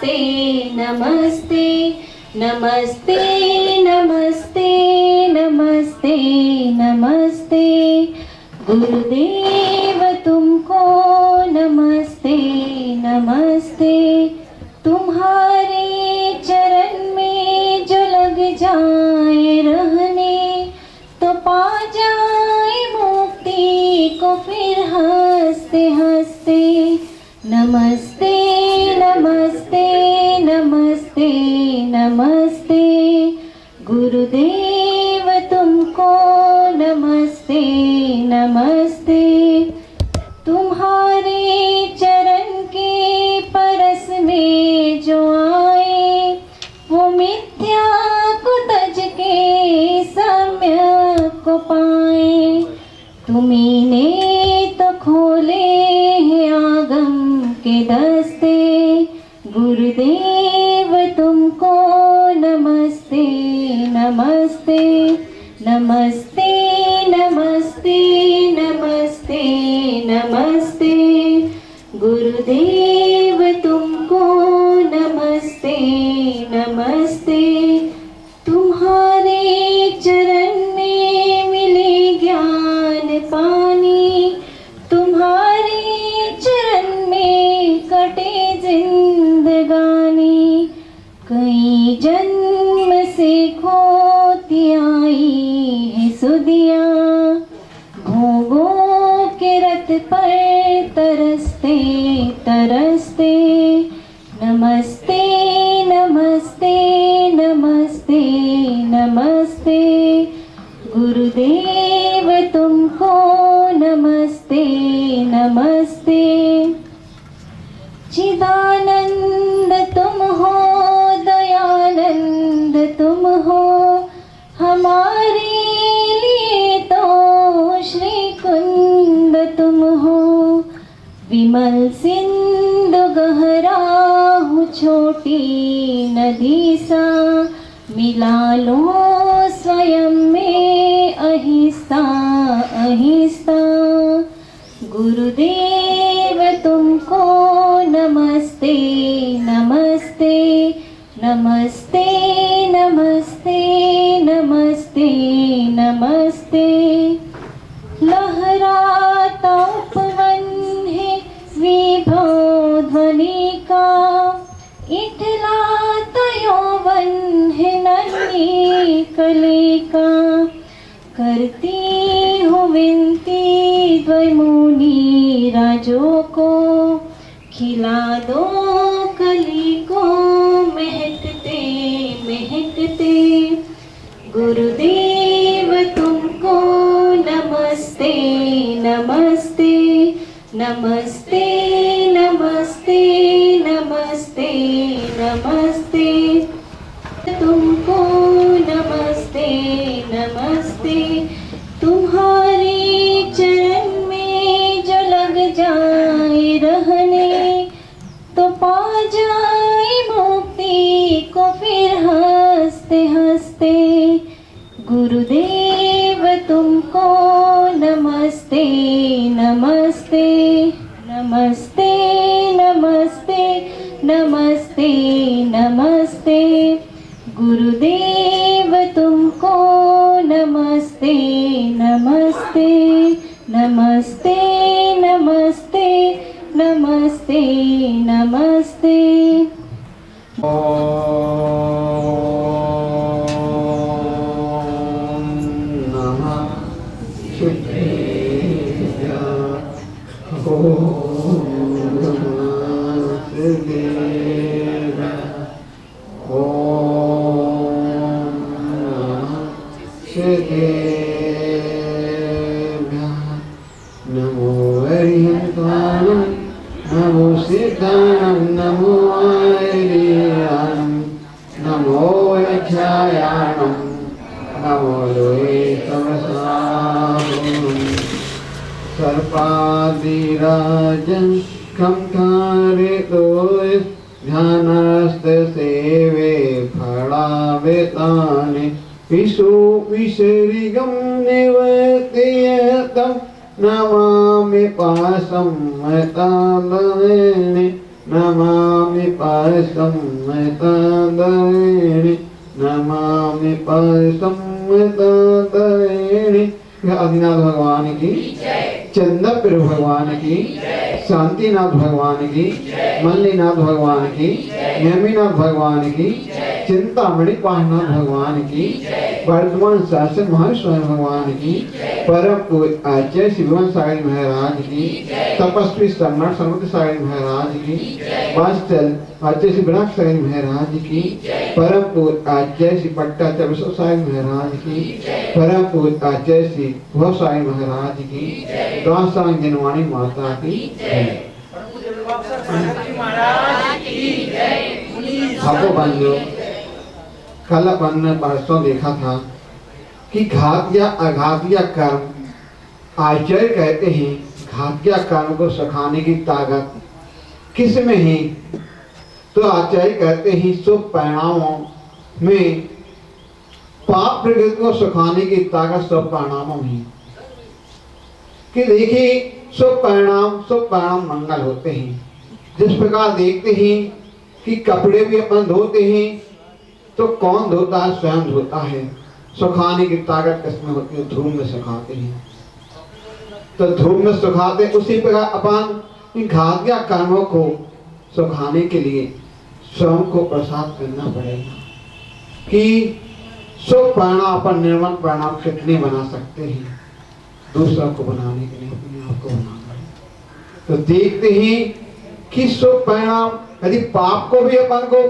नमस्ते नमस्ते नमस्ते नमस्ते नमस्ते नमस्ते गुरुदेव तुमको नमस्ते नमस्ते। तुम्हारे चरण में जो लग जाए रहने तो पा जाए मुक्ति को फिर हंसते हंसते। नमस्ते नमस्ते नमस्ते नमस्ते गुरुदेव तुमको नमस्ते नमस्ते। तुम्हारे चरण के परस में जो आए वो मिथ्या को तज के सम्यक को पाए। तुम्ही ने तो खोले हैं आगम के दस्ते गुरुदेव तुमको नमस्ते नमस्ते नमस्ते नमस्ते नमस्ते नमस्ते गुरुदेव तुमको नमस्ते नमस्ते। तुम्हारे चरण में मिले ज्ञान पानी तुम्हारे चरण में कटे जिंदगानी। कई जन्म से खोती आई है सुदिया भोगों के रथ पर तरसते तरसते। नमस्ते नमस्ते नमस्ते नमस्ते गुरुदेव तुमको नमस्ते नमस्ते। चिदानंद तुम हो दयानंद तुम हो हमारे लिए तो श्री कुंद तुम हो। विमल सिंधु गहरा हूँ छोटी नदी सा मिला लो स्वयं में अहिंसा अहिंसा। गुरुदेव तुमको नमस्ते नमस्ते नमस्ते नमस्ते नमस्ते नमस्ते। लहराता उपवन है विभव ध्वनि का इठलाता यौवन है नन्ही कली का। करती हूँ विनती द्वैमुनि राजों को खिला दो कली को महकते महकते। गुरुदेव तुमको नमस्ते नमस्ते नमस्ते नमस्ते नमस्ते नमस्ते तुमको नमस्ते नमस्ते। तुम्हारे चरण में जो लग जाए रहने तो पा जाए मुक्ति को फिर हंसते हंसते। गुरुदेव तुमको नमस्ते नमस्ते नमस्ते नमस्ते नमस्ते नमस्ते गुरुदेव तुमको नमस्ते नमस्ते नमस्ते नमस्ते नमस्ते नमस्ते। नमो हरिहंतानं नमो सिद्धानं नमो आर्यानं नमो यक्षायानं नमो लोहे तमसां। सर्पादिराजं खंकारितो ध्यानस्तसेवे फलावेतानि विशु विशरिगं निवर्तयतं नमामि पाशं मतालने नमामि पायसं मैतादरेणि नमामि पायसं मैतादरेणि। आदिनाथ भगवान की, चंदा प्रभु भगवान की, शांतिनाथ भगवान की, मल्लीनाथ भगवान की, नेमिनाथ भगवान की, चिंतामणि पाहनाथ भगवान की, वर्तमान शासन महास्वामी भगवान की, परम पूज्य आचार्य शिववन सागर महाराज की, तपस्वी सम्राट समुद्र सागर महाराज की, वात्सल आचार्य श्री विनायक सागर महाराज की, परम पूज्य आचार्य श्री पट्टाचार्य विश्व सागर महाराज की, परम पूज्य आचार्य श्री भव सागर महाराज की, दासांग जनवाणी माता की जय। आपको बंधु कल अपन ने परसों देखा था कि घात या अघात या कर्म, आचार्य कहते हैं घात या कर्म को सुखाने की ताकत किस में है? तो आचार्य कहते हैं शुभ परिणामों में पाप प्रकृति को सुखाने की ताकत शुभ परिणामों में। कि देखिए शुभ परिणाम मंगल होते हैं। जिस प्रकार देखते हैं कि कपड़े भी अपन धोते हैं तो कौन धोता है? स्वयं धोता है। सुखाने की ताकत किसमें होती है? धूप में सुखाते हैं। तो धूप में सुखाते, उसी प्रकार अपन इन घात या कर्मों को सुखाने के लिए स्वयं को प्रसाद करना पड़ेगा। कि शुभ परिणाम अपन निर्मल परिणाम कितने बना सकते हैं? दूसरों को बनाने के लिए अपने आप को बनाना है। तो देखते ही कि शुभ परिणाम, यदि पाप को भी अपन को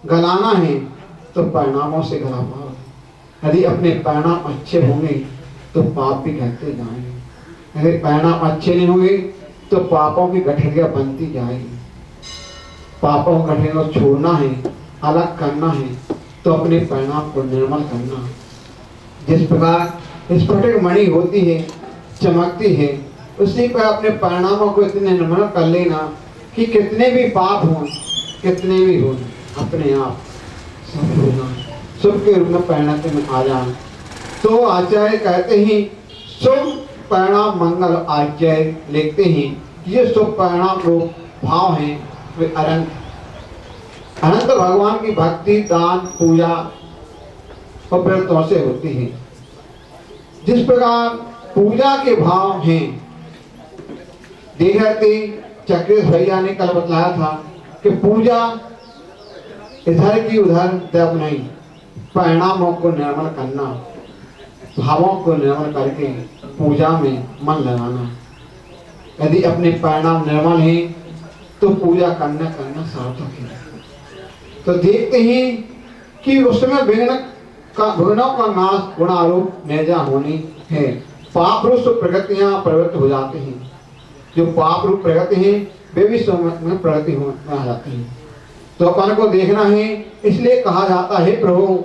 गलाना है तो परिणामों से गला पाओ। यदि अपने परिणाम अच्छे होंगे तो पाप भी घटते जाएंगे। यदि परिणाम अच्छे नहीं होंगे तो पापों की गठरिया बनती जाएगी। पापों की गठरिया को छोड़ना है, अलग करना है तो अपने परिणाम को निर्मल करना। जिस प्रकार स्फटिक मणि होती है, चमकती है, उसी पर अपने परिणामों को इतने निर्मल कर लेना कि कितने भी पाप हों, कितने भी हों, अपने आप सब होना शुभ के रूप में परिणति में आ जाए। तो आचार्य कहते हैं शुभ परिणाम मंगल। आचार्य लिखते हैं ये शुभ परिणाम रूप भाव हैं वे अनंत अनंत भगवान की भक्ति, दान, पूजा और व्रतों से होती है। जिस प्रकार पूजा के भाव हैं, देखते चक्रेश भैया ने कल बताया था कि पूजा इधर की उधर तब नहीं, परिणामों को निर्मल करना, भावों को निर्मल करके पूजा में मन लगाना। यदि अपने परिणाम निर्मल हैं तो पूजा करना सार्थक है। तो देखते हैं कि उसमें विघ्नों का नाश गुणारूप नेजा होनी है। पाप रूप प्रगतियां प्रवृत्त हो जाते हैं। जो पाप रूप प्रगति है वे भी में प्रगति हो आ जाती है। तो अपन को देखना है, इसलिए कहा जाता है प्रभु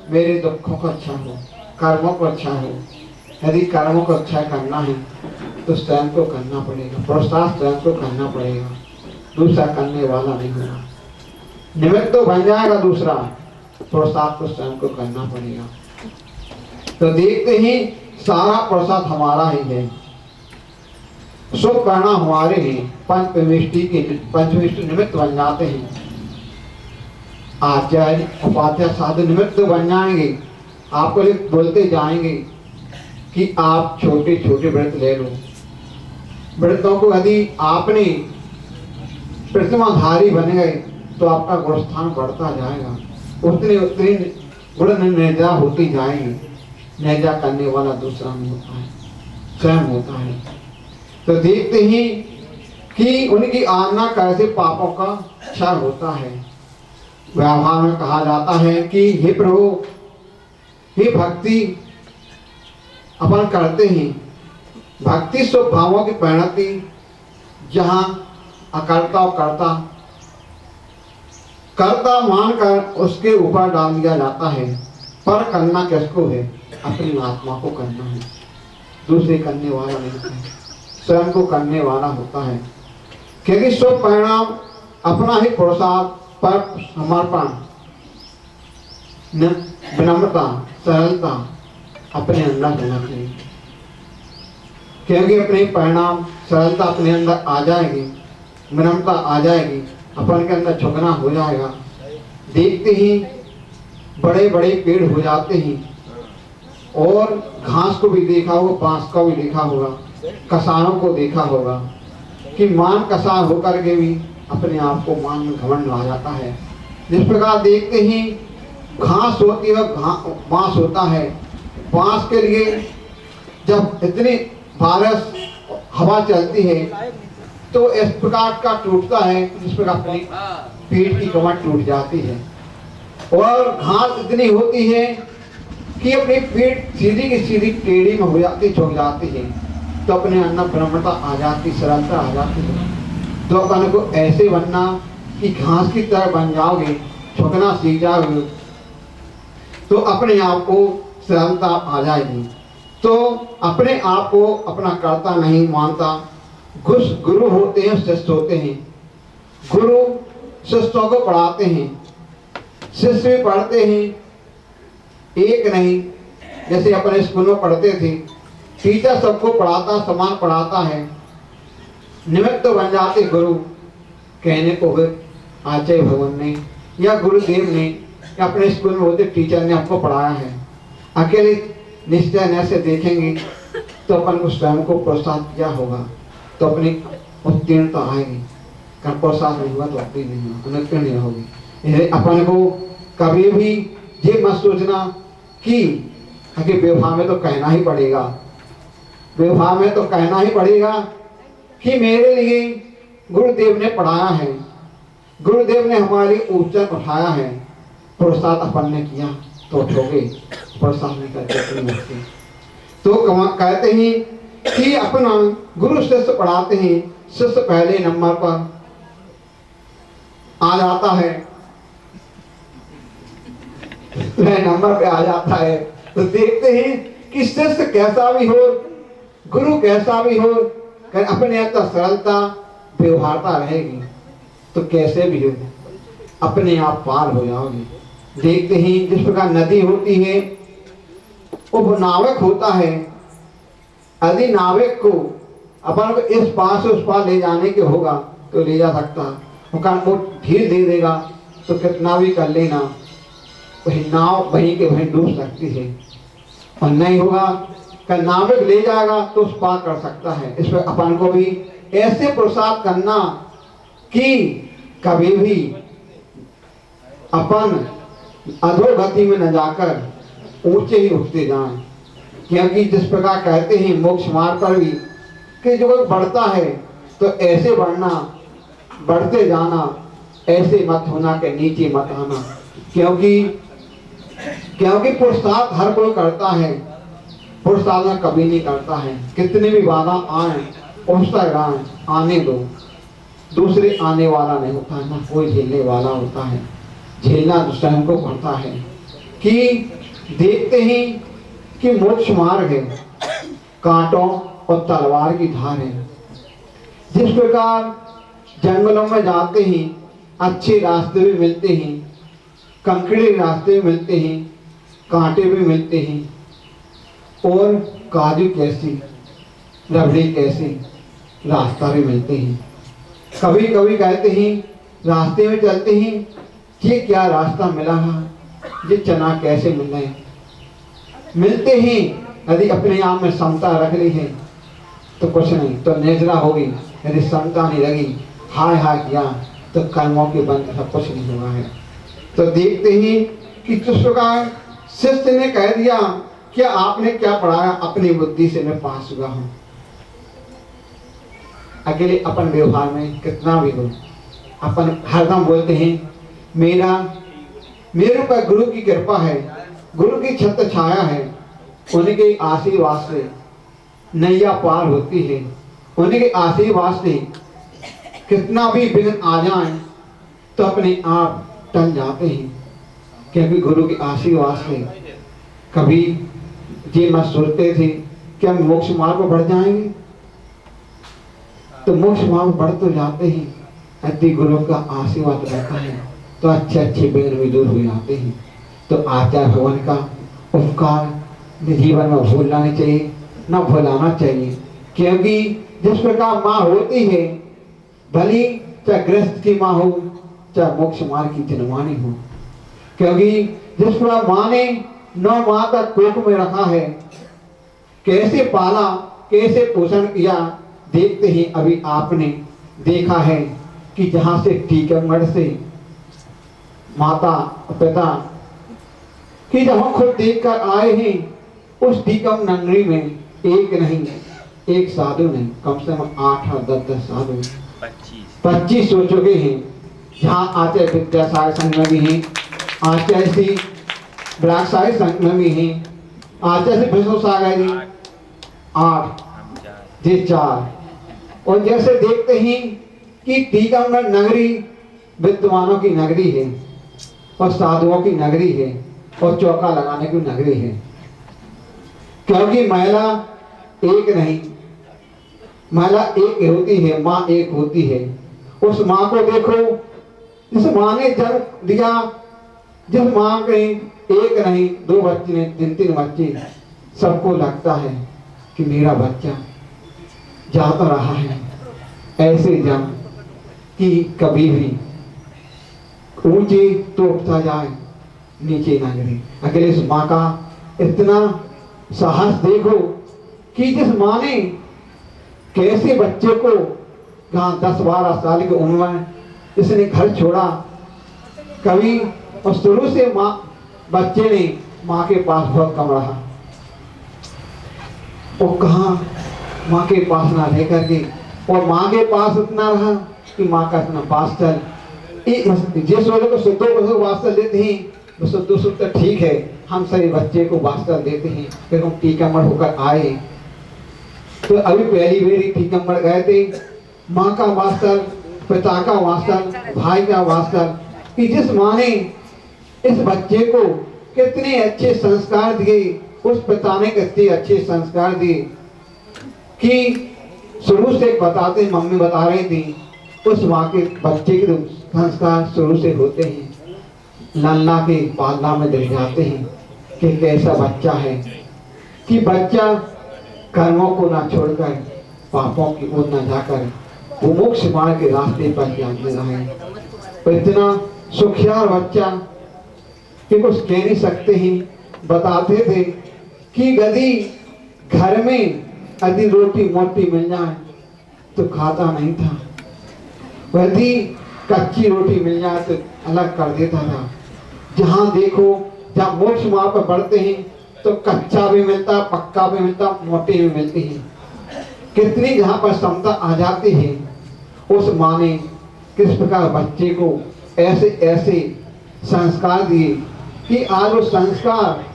मेरे दुखों को अच्छा हो, कर्मों को अच्छा हो। यदि कर्मों को अच्छा करना है तो स्वयं को करना पड़ेगा, पुरुषार्थ स्वयं को करना पड़ेगा, दूसरा करने वाला नहीं होगा। निमित्त तो बन जाएगा दूसरा, पुरुषार्थ को स्वयं को करना पड़ेगा। तो देखते ही सारा पुरुषार्थ हमारा ही है, शुभ परिणाम हमारे हैं। पंचविष्टि निमित्त बन जाते हैं। आचार्य उपाध्याय साधु निमित्त बन जाएंगे, आपको बोलते जाएंगे कि आप छोटे छोटे व्रत ले लो। व्रतों को यदि आपने प्रतिमाधारी बन गए तो आपका गुणस्थान बढ़ता जाएगा, उतनी उतनी गुण नेजा होती जाएगी। नेजा करने वाला दूसरा नहीं होता है, स्वयं होता है। तो देखते ही कि उनकी आज्ञा कैसे पापों का क्षय होता है। व्यवहार में कहा जाता है कि हे प्रभु, हे भक्ति अपन करते हैं, भक्ति शुभ भावों की परिणति जहाँ अकर्ता और कर्ता मानकर उसके ऊपर डाल दिया जाता है। पर करना किसको है? अपनी आत्मा को करना है, दूसरे करने वाला नहीं है, स्वयं को करने वाला होता है। क्योंकि शुभ परिणाम अपना ही पुरुषार्थ पर समर्पण, विनम्रता, सरलता अपने अंदर होना चाहिए। क्योंकि अपने परिणाम सरलता अपने अंदर आ जाएगी विनम्रता आ जाएगी, अपन के अंदर झुकना हो जाएगा। देखते ही बड़े बड़े पेड़ हो जाते हैं, और घास को भी देखा होगा, बांस को भी देखा होगा, कसायों को देखा होगा कि मान कसाय होकर के भी अपने आप को मान में घमंड आ जाता है। जिस प्रकार देखते ही घास होती है, बांस होता है, बांस के लिए जब इतनी बारिश हवा चलती है तो इस प्रकार का टूटता है जिस प्रकार अपनी पेट की कमर टूट जाती है। और घास इतनी होती है कि अपनी पेट सीधी की सीधी टेढ़ी में हो जाती, झुक जाती है, तो अपने अंदर ब्रह्मता आ जाती, सरलता आ जाती है। तो अपन को ऐसे बनना कि घास की तरह बन जाओगे, झुकना सीख जाओगे, तो अपने आप को सरलता आ जाएगी। तो अपने आप को अपना कर्ता नहीं मानता। गुरु होते हैं, शिष्य होते हैं। गुरु शिष्यों को पढ़ाते हैं, शिष्य भी पढ़ते हैं, एक नहीं। जैसे अपने स्कूल में पढ़ते थे, टीचर सबको पढ़ाता, समान पढ़ाता है, निमित्त तो बन जाते गुरु कहने को है आचार्य भगवान ने या गुरुदेव ने या अपने स्कूल में होते टीचर ने आपको पढ़ाया है। अकेले निश्चय न से देखेंगे तो अपन को स्वयं को प्रोत्साहन किया होगा तो अपनी उत्तीर्णता आएगी। कर प्रोत्साहन नहीं हुआ तो अपनी नहीं होगी। इसलिए अपन को कभी भी ये मत सोचना कि व्यवहार में तो कहना ही पड़ेगा, व्यवहार में तो कहना ही पड़ेगा कि मेरे लिए गुरुदेव ने पढ़ाया है, गुरुदेव ने हमारे लिए ऊंचा उठाया है, प्रोत्साहन अपन ने किया तो उठोगे, प्रोत्साहन नहीं करके नहीं उठते। तो कहते हैं कि अपना गुरु शिष्य पढ़ाते हैं, शिष्य पहले नंबर पर आ जाता है, नंबर पे आ जाता है। तो देखते हैं कि शिष्य कैसा भी हो, गुरु कैसा भी हो, अपने अंदर सरलता व्यवहारता रहेगी तो कैसे भी हो अपने आप पार हो जाओगे। देखते ही जिस प्रकार नदी होती है, वो नाविक होता है, यदि नाविक को अपन को इस पार से उस पार ले जाने के होगा तो ले जा सकता, वो ढील दे देगा तो कितना भी कर लेना, वही नाव वहीं के वहीं डूब सकती है। और नहीं होगा कि नाविक ले जाएगा तो उस पार कर सकता है। इस पर अपन को भी ऐसे प्रोत्साहित करना कि कभी भी अपन अधोगति में न जाकर ऊंचे ही उठते जाएं। क्योंकि जिस प्रकार कहते हैं मोक्ष मार्ग पर भी कि जो बढ़ता है तो ऐसे बढ़ना, बढ़ते जाना, ऐसे मत होना कि नीचे मत आना। क्योंकि पुरुषार्थ हर कोई करता है, पुरुषार्थ कभी नहीं करता है। कितने भी बाधा आए पहुंचता जाए, आने दो, दूसरे आने वाला नहीं होता है, ना कोई झेलने वाला होता है, झेलना तो स्वयं को पड़ता है। कि देखते ही कि मोक्ष मार्ग है, कांटों और तलवार की धार है। जिस प्रकार जंगलों में जाते ही अच्छे रास्ते भी मिलते हैं, कंकड़े रास्ते भी मिलते हैं, कांटे भी मिलते हैं, और काजू कैसी रबड़ी कैसी रास्ता भी मिलते हैं। कभी कभी कहते हैं रास्ते में चलते ही ये क्या रास्ता मिला है, ये चना कैसे मिल रहे मिलते ही यदि अपने आप में समता रख ली है तो कुछ नहीं, तो नेजरा होगी। यदि समता नहीं लगी, हाय हाय किया तो कर्मों के बंद सब कुछ नहीं हुआ है। तो देखते ही कि जिस प्रकार शिष्य ने कह दिया क्या आपने क्या पढ़ाया, अपनी बुद्धि से मैं पास हुआ हूं। अकेले अपन व्यवहार में कितना भी हो, अपन हरदम बोलते हैं मेरे ऊपर गुरु की कृपा है, गुरु की छत्र छाया है, उनके आशीर्वाद से नैया पार होती है, उनके आशीर्वाद से कितना भी विघ्न आ जाए तो अपने आप टल जाते हैं। क्योंकि गुरु के आशीर्वाद से कभी ये मत सोचते थे कि हम मोक्ष मार्ग पर बढ़ जाएंगे, तो मोक्ष मार्ग बढ़ तो जाते हैं, यदि गुरु का आशीर्वाद रहता है तो अच्छे अच्छे विघ्न भी दूर हो जाते हैं। तो आचार्य भगवान का उपकार जीवन में भूलना नहीं चाहिए, न भुलाना चाहिए। क्योंकि जिस प्रकार माँ होती है भली चाहे गृहस्थ की माँ हो, चाहे मोक्ष मार्ग की जनवानी हो, क्योंकि जिस पर माँ ने 9 माह तक कोख में रखा है, कैसे पाला, कैसे पोषण किया, देखते ही अभी आपने देखा है कि जहां से टीकमगढ़ से माता पिता कि जब हम खुद देख कर आए हैं, उस टीकम नगरी में एक नहीं, एक साधु नहीं, कम से कम 8 और 10 साधु 25 हो चुके हैं। जहाँ आचार्य विद्यासागर संघ में भी हैं, आचार्य श्री ब्राकसागर संघ में भी हैं, आचार्य श्री विष्णु सागर जी 8 जी 4। और जैसे देखते हैं कि टीकमगढ़ नगरी विद्वानों की नगरी है और साधुओं की नगरी है और चौका लगाने की नगरी है, क्योंकि महिला एक नहीं, महिला एक होती है, माँ एक होती है। उस माँ को देखो, जिस माँ ने जन्म दिया, जिस माँ के एक नहीं 2 बच्चे ने 3 बच्चे, सबको लगता है कि मेरा बच्चा जाता रहा है ऐसे जम कि कभी भी ऊंचे तो उठता जाए, नीचे ना गिरे। अकेले इस माँ का इतना साहस देखो कि जिस माँ ने कैसे बच्चे को 10-12 साल की उम्र में इसने घर छोड़ा, कभी और शुरू से माँ बच्चे ने माँ के पास बहुत कम रहा, वो कहाँ माँ के पास ना रह करके, और माँ के पास उतना रहा कि माँ का इतना पास चल जिस वाले को शुद्धों को वास्तव देते हैं, शुद्ध ठीक है, हम सभी बच्चे को वास्तव देते हैं। फिर हम टीकमगढ़ होकर आए तो अभी पहली बार टीकमगढ़ गए थे, माँ का वास्तव, पिता का वास्तव, भाई का वास्तव, कि जिस माँ ने इस बच्चे को कितने अच्छे संस्कार दिए, उस पिता ने कितने अच्छे संस्कार दिए कि शुरू से बताते, मम्मी बता रही थी, उस माँ के बच्चे के संस्कार शुरू से होते हैं, लल्ला के पालना में दे जाते हैं कि कैसा बच्चा है, कि बच्चा कर्मों को ना छोड़कर पापों की ओर न जाकर वो मोक्ष मार्ग के रास्ते पर जाते रहे। तो इतना सुखियार बच्चा कि कुछ कह नहीं सकते हैं। बताते थे कि यदि घर में यदि रोटी मोटी मिल जाए तो खाता नहीं था, यदि कच्ची रोटी मिल जाए तो अलग कर देता था। जहाँ देखो, जहाँ मोक्ष मार्ग पर बढ़ते हैं तो कच्चा भी मिलता, पक्का भी मिलता, मोटी भी मिलती है। कितनी जहाँ पर क्षमता आ जाती है, उस माँ ने किस प्रकार बच्चे को ऐसे ऐसे संस्कार दिए कि आज वो संस्कार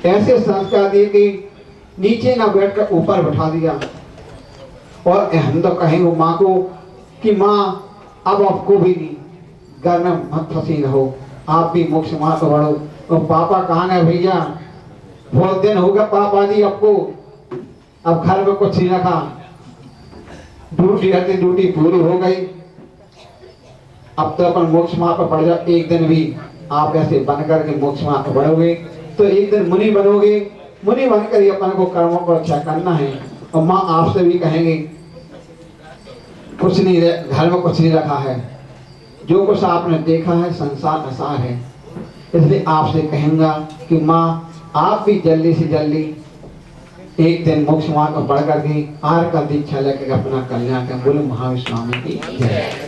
ऐसे संस्कार दिए कि नीचे ना बैठकर ऊपर बैठा दिया। और हम तो कहेंगे माँ को कि माँ अब आपको भी नहीं, घर में मत फंसी रहो, आप भी मोक्ष मार्ग पर बढ़ो। और पापा कहाँ गए भैया, बहुत दिन हो गया पापा जी आपको, अब घर में कुछ नहीं रखा, ड्यूटी रहती, ड्यूटी पूरी हो गई, अब तो अपन मोक्ष मार्ग पर बढ़ जाओ। एक दिन भी आप ऐसे बन करके मोक्ष मार्ग पर बढ़ोगे तो एक दिन मुनि बनोगे, मुनि बनकर ही अपन को कर्मों को अच्छा करना है। और माँ आपसे भी कहेंगे कुछ नहीं, घर में कुछ नहीं रखा है, जो कुछ आपने देखा है संसार असार है, इसलिए आपसे कहूँगा कि माँ आप भी जल्दी से जल्दी एक दिन मोक्ष मार्ग पर बढ़ करके आर का दीक्षा लेकर अपना कल्याण कर। बोलो महावीर स्वामी की जय।